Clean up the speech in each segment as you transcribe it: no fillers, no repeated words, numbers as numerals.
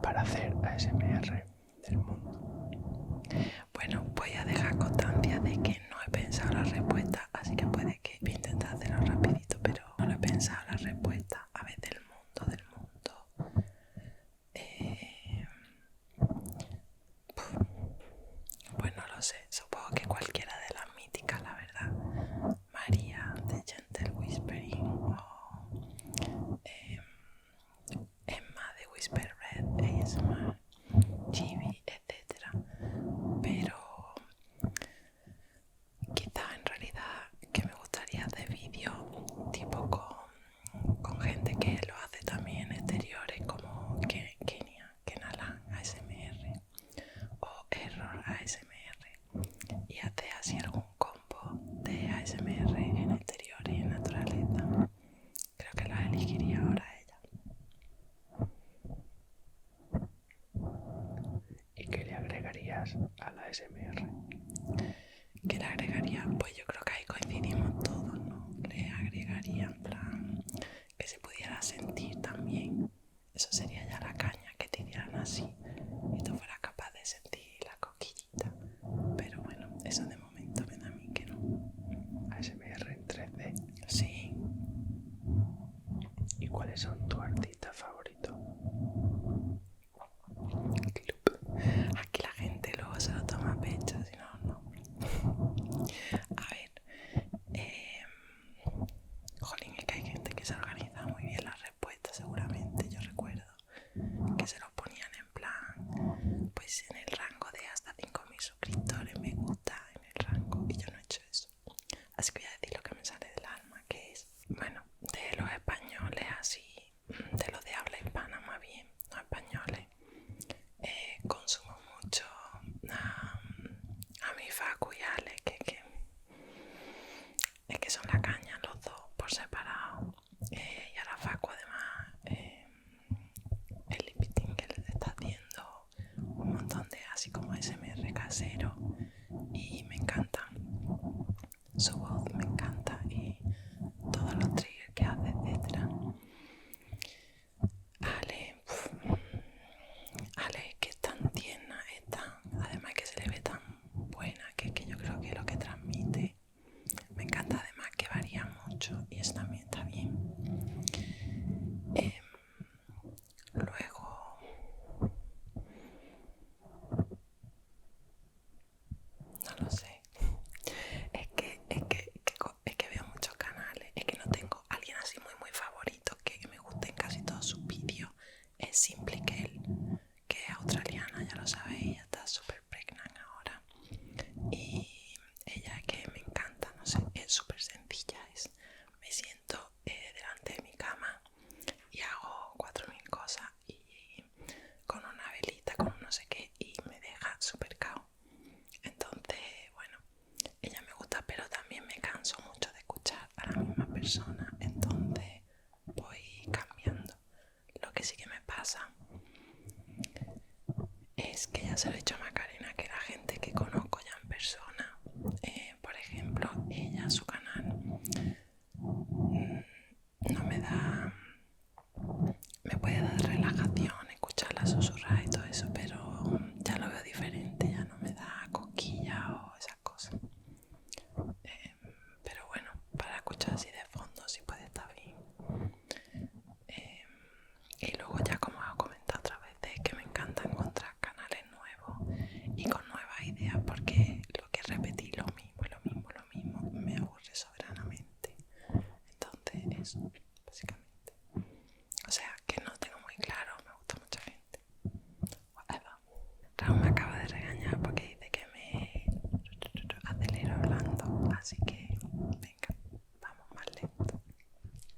para hacer ASMR del mundo? Bueno, voy a dejar constancia de que no he pensado la respuesta, así que puede que voy a intentar hacerlo rapidito, pero no lo he pensado la respuesta. A ver, del mundo. Pues no lo sé, supongo que cualquiera de las míticas, la verdad. María de Gentle Whispering o Emma de Whisper Red ASMR, Chibi, etc. Pero quizá en realidad que me gustaría hacer vídeos tipo con gente que lo hace también en exteriores como Kenia, Kenalan ASMR o Error ASMR, y hacer así algún combo de ASMR en exteriores y en naturaleza. Creo que la elegiría ahora ella. ¿Y qué le agregarías a la ASMR? ¿Qué le agregaría? Pues yo creo que ahí coincidimos todos, ¿no? Le agregaría en plan que se pudiera sentir también. Eso sería ya la caña, que te hicieran así y tú fueras capaz de sentir la cosquillita. Pero bueno, eso de momento me da a mí que no. ASMR en 3D. Sí, ¿Y cuáles son tus artistas favoritos? aquí la gente luego se lo toma a pecho, si no, no. A ver, jolín, es que hay gente que se organiza muy bien las respuestas, seguramente. Yo recuerdo que se los ponían en plan, pues en el rango de hasta 5.000 suscriptores, me gusta en el rango, y yo no he hecho eso. Así que voy a decir lo que me sale del alma, que es, bueno, de los españoles así, de los de habla hispana más bien, no españoles, consumo mucho a mi Facu y Ale, que es que son la caña los dos por separado. Y a la Facu además, el lip que les está haciendo un montón de así como SMR casero y me encanta. Su voz me encanta y todos los triggers que hace, etcétera. Ale, Ale, que es tan tierna, es tan, además que se le ve tan buena, que yo creo que lo que transmite me encanta, además que varía mucho y eso también está bien. Luego, no lo sé, es que veo muchos canales, es que no tengo alguien así muy favorito que me guste en casi todos sus vídeos. Es Simply Kale, que es australiana, ya lo sabéis, ella está súper pregnant ahora. Y ella es que me encanta, no sé, es súper sencilla, me siento delante de mi cama y hago 4.000 cosas y con una velita, con no sé qué, y me deja súper cao. Entonces, bueno, ella me gusta, pero también me canso mucho de escuchar a la misma persona, entonces voy cambiando. Lo que sí que me pasa es que ya se lo he dicho a Macarena, que la gente que conozco ya en persona, por ejemplo, ella, su canal, no me da, me puede dar relajación, escucharla susurrar y todo eso, pero ya lo veo diferente, ya no me da cosquilla o esas cosas. Pero bueno, para escuchar así de fondo sí puede estar bien. Y luego ya, como os he comentado otra vez, es que me encanta encontrar canales nuevos y con nuevas ideas, porque lo que repetí lo mismo me aburre soberanamente. Entonces eso, básicamente. O sea, que no tengo muy claro, me gusta mucha gente. Whatever. Raúl me acaba de regañar porque dice que me acelero hablando, así que venga, vamos más lento.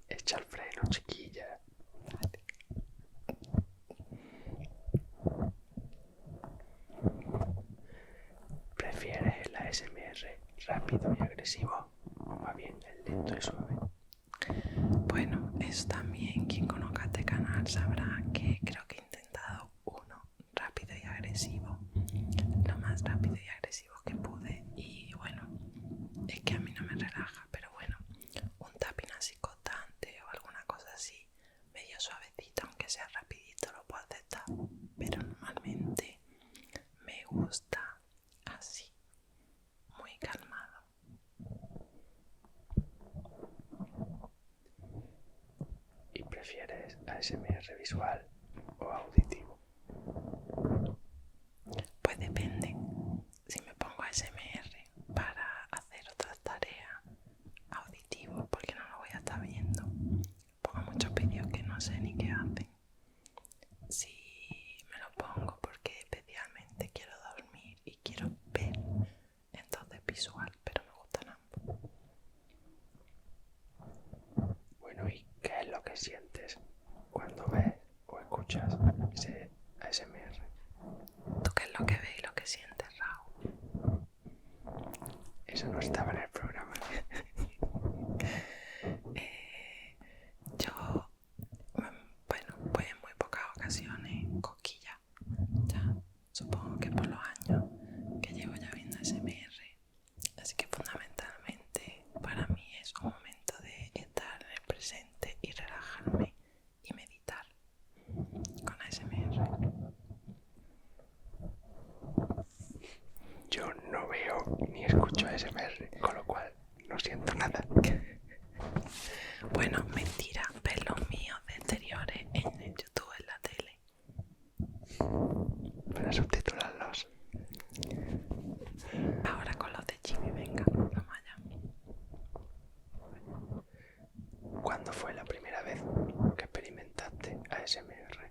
Echa el freno, chiquilla. Vale. ¿Prefieres el ASMR rápido y agresivo o más bien el lento y suave? Bueno, eso también, quien conozca este canal sabrá que creo que he intentado uno rápido y agresivo, lo más rápido y agresivo que pude, y bueno, es que a mí no me relaja, pero bueno, un tapping así constante o alguna cosa así medio suavecita, aunque sea rapidito, lo puedo aceptar, ¿Prefieres ASMR visual o auditivo? Pues depende. Si me pongo ASMR para hacer otras tareas, auditivo, porque no lo voy a estar viendo. Pongo muchos vídeos que no sé ni qué hacen. Si me lo pongo porque especialmente quiero dormir y quiero ver, entonces visual, pero me gustan ambos. Bueno, ¿y qué es lo que sientes cuando ves o escuchas ese ASMR? ¿Tú qué es lo que ves y lo que sientes, Raúl? Eso no estaba en el programa. Yo, bueno, pues en muy pocas ocasiones cosquillas. Ya, supongo que por los años que llevo ya viendo ASMR. Así que fundamentalmente para mí es un momento de estar en el presente y relajarme y meditar con ASMR. Yo no veo ni escucho ASMR, con lo cual no siento nada. Bueno, mentira, ves los míos de exteriores en el YouTube, en la tele. Para subtitularlos. Ahora con los de Jimmy, venga, vamos allá. ¿Cuándo fue la primera vez que experimentaste ASMR?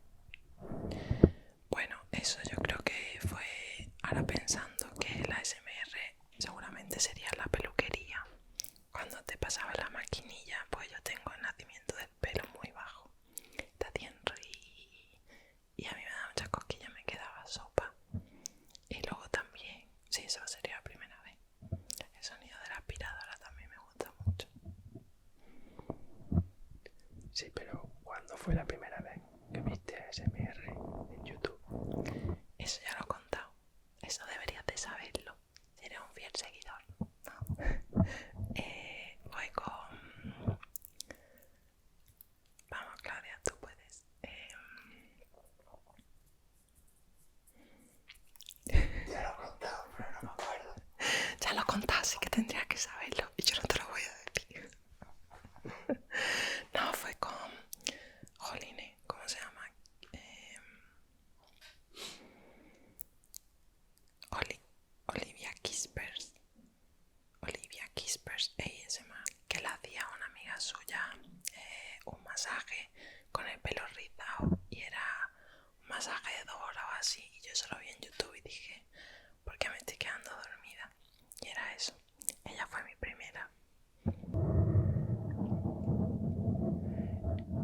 Bueno, eso yo creo que fue, ahora pensando que la ASMR seguramente sería la peluquería. Cuando te pasaba la maquinilla, pues yo tengo el nacimiento del pelo muy bajo. Te hacían reír y a mí me daba muchas cosquillas, me quedaba sopa. Y luego también, sí, eso sería la primera vez. El sonido de la aspiradora también me gusta mucho. Sí, pero ¿cuándo fue la primera vez que viste ASMR en YouTube? Eso ya lo he contado. Eso deberías de saberlo. Si eres un fiel seguidor. No. Voy con... Vamos, Claudia, tú puedes. Ya lo he contado, pero no me acuerdo. Ya lo he contado, así que tendrías que saberlo. Y yo no te lo voy a decir. No, fue con... Jolines, ¿cómo se llama? Olivia Kispers. Olivia Kispers ASMR, que le hacía a una amiga suya un masaje con el pelo rizado y era un masaje de 2 horas o así, y yo solo vi en YouTube y dije, ¿por qué me estoy quedando dormida? Y era eso. Ella fue mi primera.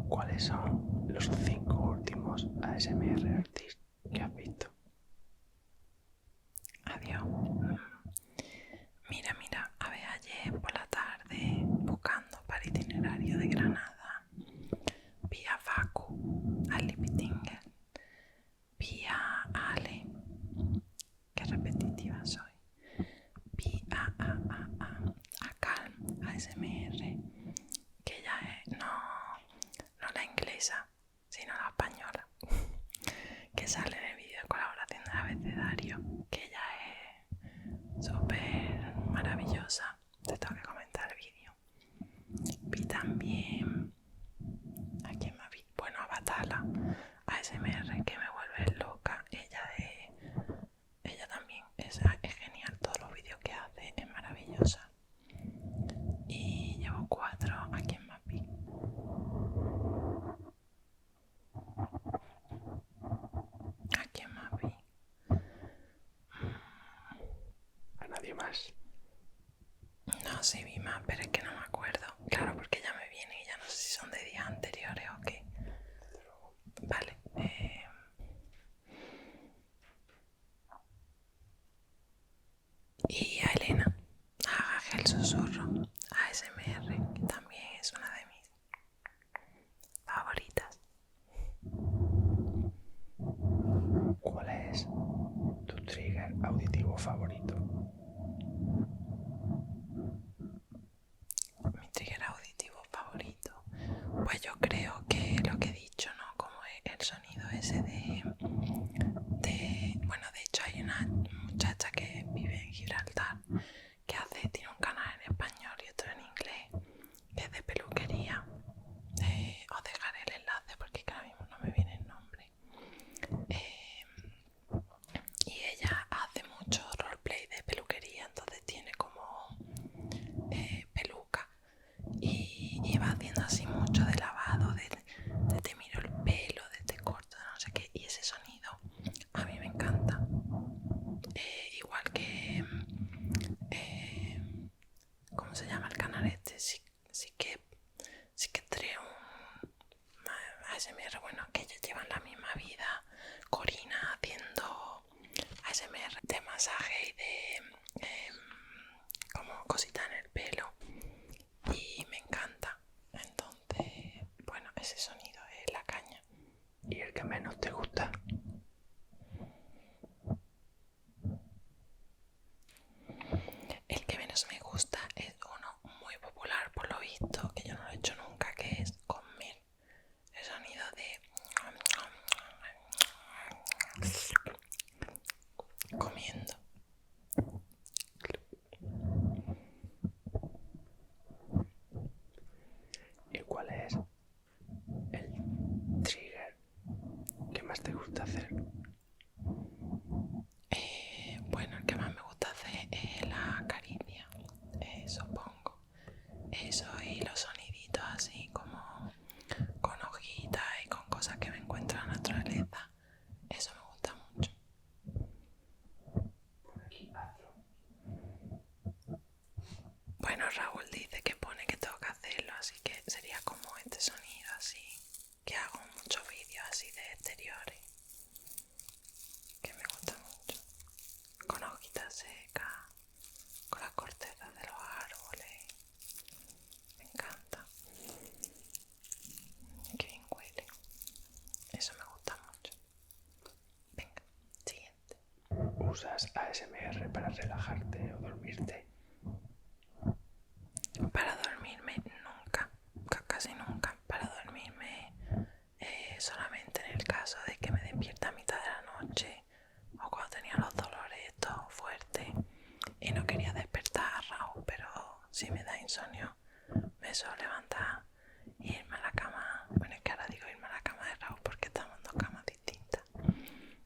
¿Cuáles son los 5 últimos ASMR artistas que has visto? Adiós. Mira, a ver, ayer por la tarde, buscando para itinerario de Granada, vi a Facu, a Lipitinger, vi a Ale, qué repetitiva soy, vi a Calm, a SMR, que ella es, no la inglesa, sino la española, que sale en el vídeo de colaboración del abecedario, que ella es súper maravillosa. Te tengo que comentar el vídeo. Vi también a quién más vi, bueno, a Batala, a SMR, que me vuelve loca. Ella también es genial, todos los vídeos que hace es maravillosa. Y llevo 4. ¿A quién más vi? ¿A quién más vi? ¿A nadie más? No, sí vi más, pero es que no me acuerdo. Claro, porque ya me viene y ya no sé si son de días anteriores o qué. Vale. Y a Elena, a Ángel Susurro, a SMR, que también es una de mis favoritas. ¿Cuál es tu trigger auditivo favorito? ASMR, bueno, que ellos llevan la misma vida. Corina haciendo ASMR de masaje y de como cositas en el pelo. Y me encanta. Entonces, bueno, ese sonido es la caña. ¿Y el que menos te gusta? El que menos me gusta es uno muy popular, por lo visto, que yo no lo he hecho nunca, que es comer. El sonido de comiendo. ¿Y cuál es el trigger que más te gusta hacer? Bueno, el que más me gusta hacer es la acaricia, supongo. Eso y los soniditos así como con hojitas y con cosas que me encuentro en la naturaleza. Eso me gusta mucho. Por aquí hazlo. Bueno, Raúl dice que pone que tengo que hacerlo, así que sería como este sonido así, que hago muchos vídeos así de exteriores, que me gusta mucho, con hojitas secas, con las cortezas de los árboles, me encanta, qué bien huele, eso me gusta mucho. Venga, siguiente. ¿Usas ASMR para relajarte o dormirte? Para dormirme nunca, casi nunca. Para dormirme solamente en el caso de que me despierta a mitad de la noche o cuando tenía los dolores estos fuertes y no quería despertar a Raúl, pero si me da insomnio me suelo levantar e irme a la cama. Bueno, es que ahora digo irme a la cama de Raúl porque estamos en dos camas distintas.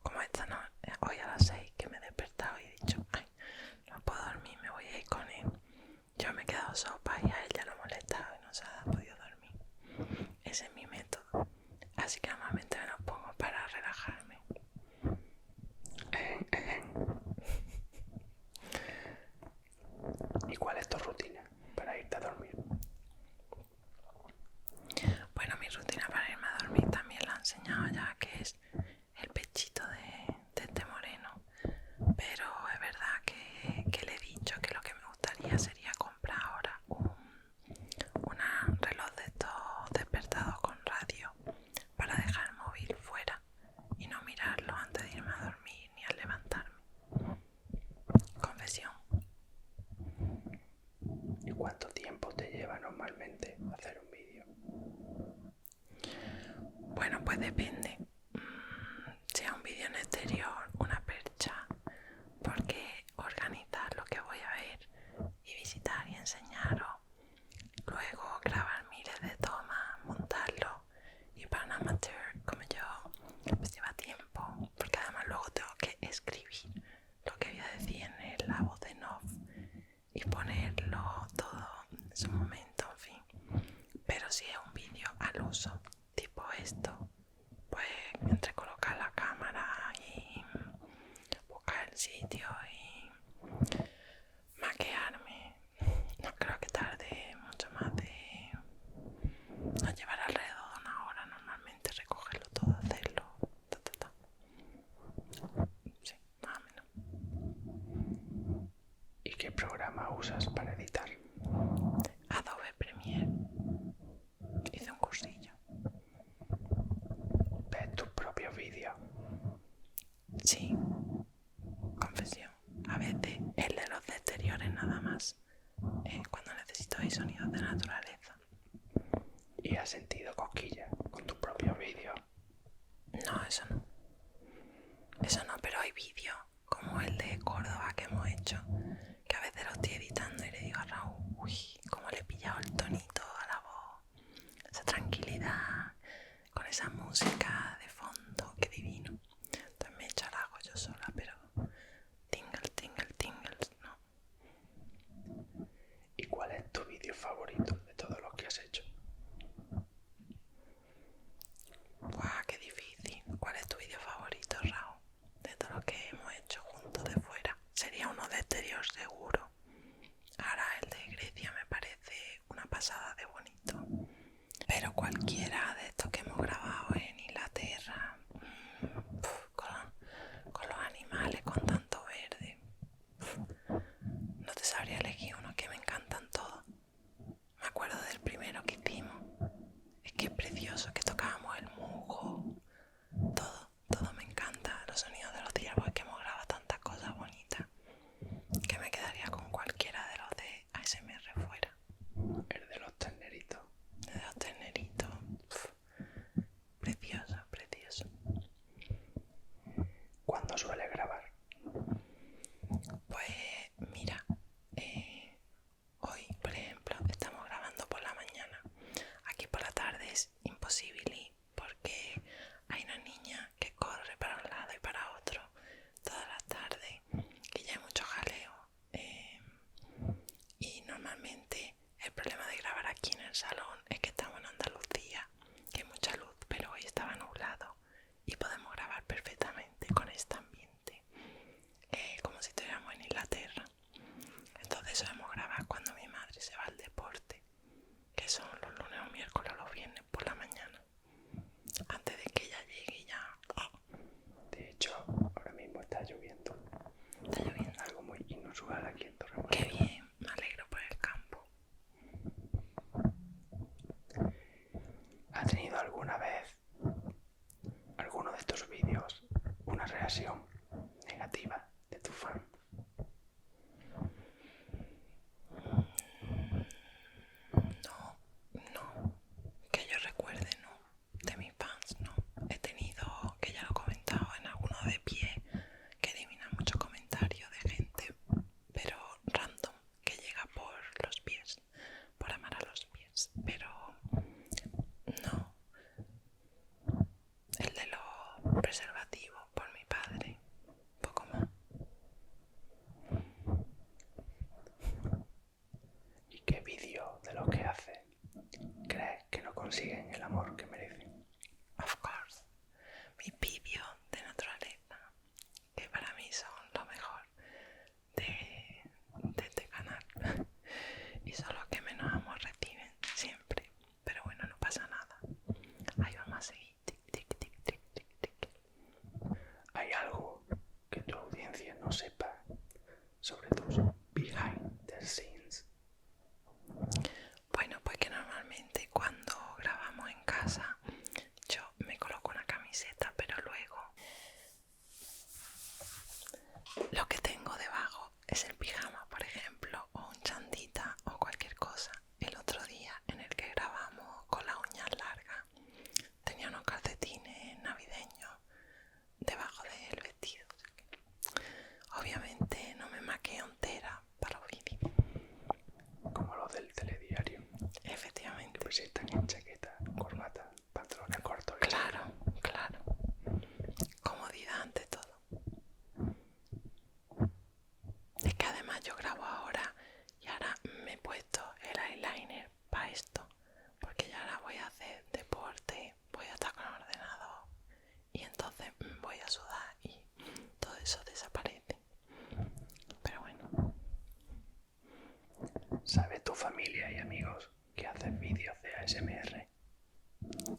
Como esta no, hoy a las 6 que me he despertado y he dicho, ay, no puedo dormir, me voy a ir con él. Yo me he quedado sopa y a él ya lo he molestado y no se ha podido dormir. Ese es mi método. Así que normalmente me lo pongo para relajarme. ¿Y cuál es tu rutina para irte a dormir? Bueno, mi rutina para irme a dormir también la he enseñado ya, que es el pechito de este moreno. Pero es verdad que le he dicho que lo que me gustaría sería comprar ahora un reloj de estos despertados con radio para dejar el móvil fuera y no mirarlo antes de irme a dormir ni al levantarme. Confesión. ¿Y cuánto tiempo te lleva normalmente hacer un vídeo? Bueno, pues depende. Si es un vídeo en exterior, una percha, porque organizar lo que voy a ver y visitar y enseñaros, luego grabar miles de tomas, montarlo, y para un amateur como yo pues lleva tiempo, porque además luego tengo que escribir lo que voy a decir en la voz en off y ponerlo todo en su momento, en fin. Pero si es un vídeo al uso, tipo esto, pues entre colocar la cámara y buscar el sitio y maquearme, no creo que tarde mucho más de... nos llevará alrededor de una hora normalmente recogerlo todo, hacerlo, sí, más o menos. ¿Y qué programa usas para editar? Adobe Premiere, hice un cursillo. ¿Ves tus propios vídeos? Sí, confesión. A veces el de los de exteriores nada más. Cuando necesito ahí sonidos de naturaleza. ¿Y has sentido cosquillas con tus propios vídeos? No, eso no. Eso no, pero hay vídeos como el de Córdoba que hemos hecho, que a veces lo estoy editando y le digo a Raúl, uy, cómo le he pillado el tonito a la voz. Esa tranquilidad, con esa música de fondo, qué divino. Entonces me he hecho el hago yo sola, pero tingle, tingle, tingles, no. ¿Y cuál es tu vídeo favorito de todos los que has hecho? Buah, qué difícil. ¿Cuál es tu vídeo favorito, Raúl? De todo lo que hemos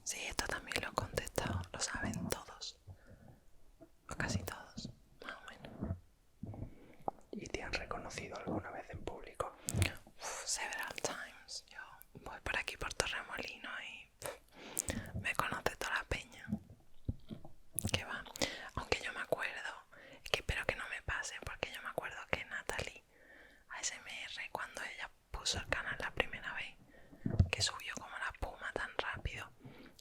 Sí, esto también lo he contestado, lo saben todos, o casi todos, más o menos. ¿Y te han reconocido alguna vez en público? Several times. Yo voy por aquí por Torremolinos y me conoce toda la peña. Que va. Aunque yo me acuerdo, es que espero que no me pase, porque yo me acuerdo que Natalie ASMR, cuando ella puso el canal la primera vez, que subió como la espuma tan rápido,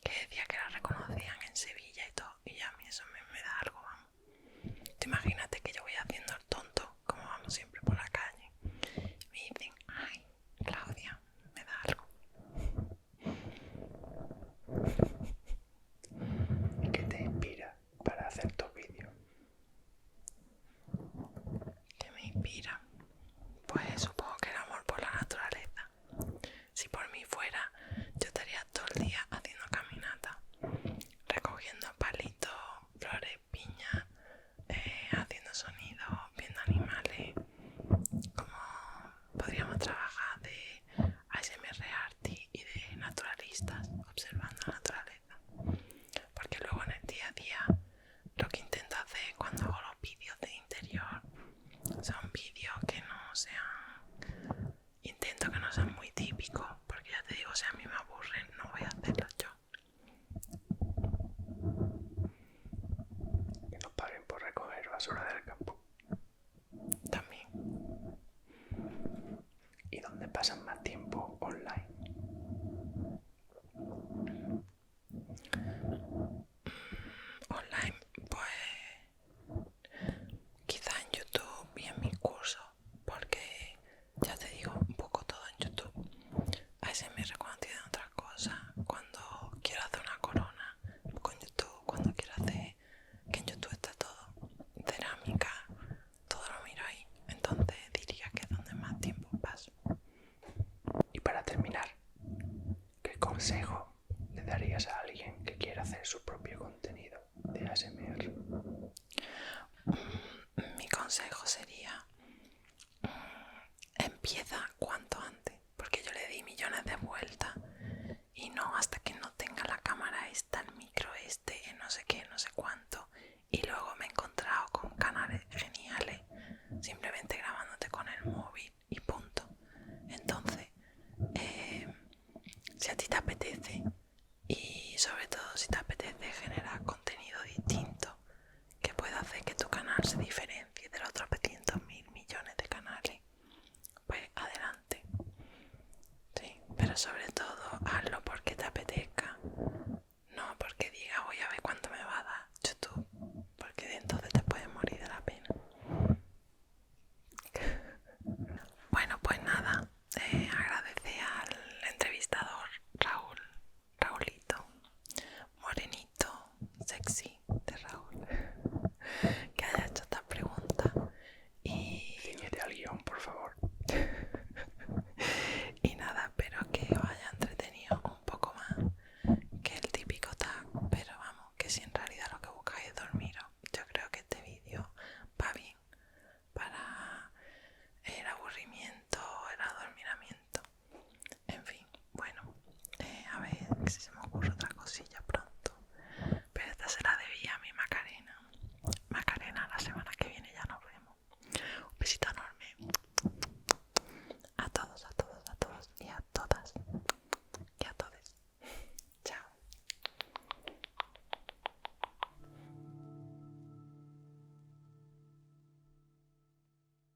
que decía que la reconocían en Sevilla y todo, y a mí eso me da algo, vamos. Tú imagínate que yo voy haciendo el tonto, como vamos siempre por la calle, y me dicen, ay, Claudia, me da algo. ¿Qué te inspira para hacer tus vídeos? ¿Qué me inspira? Pues supongo que el amor por la naturaleza. Si por mí fuera, yo estaría todo el día haciendo caminata, recogiendo palitos, flores, piñas, haciendo sonidos, viendo animales. Como podríamos trabajar de ASMR arty y de naturalistas, observando la naturaleza. Porque luego en el día a día lo que intento hacer cuando hago los vídeos de interior son vídeos que no sean, intento que no sean muy típicos, porque ya te digo, si a mí me aburren no voy a hacerlos yo. Que no paren por recoger basura del campo. También ¿Y dónde pasan más tiempo online? online, pues quizá en YouTube y en mis cursos, porque ya te digo, un poco todo en YouTube. ASMR cuando tiene otras cosas, cuando quiero hacer una corona con YouTube, cuando quiero hacer, que en YouTube está todo, cerámica, todo lo miro ahí. Entonces diría que es donde más tiempo paso. Y para terminar, ¿qué consejo le darías a alguien que quiera hacer su propio contenido de ASMR? Mi consejo sería, empieza cuanto antes, porque yo le di millones de vueltas y no has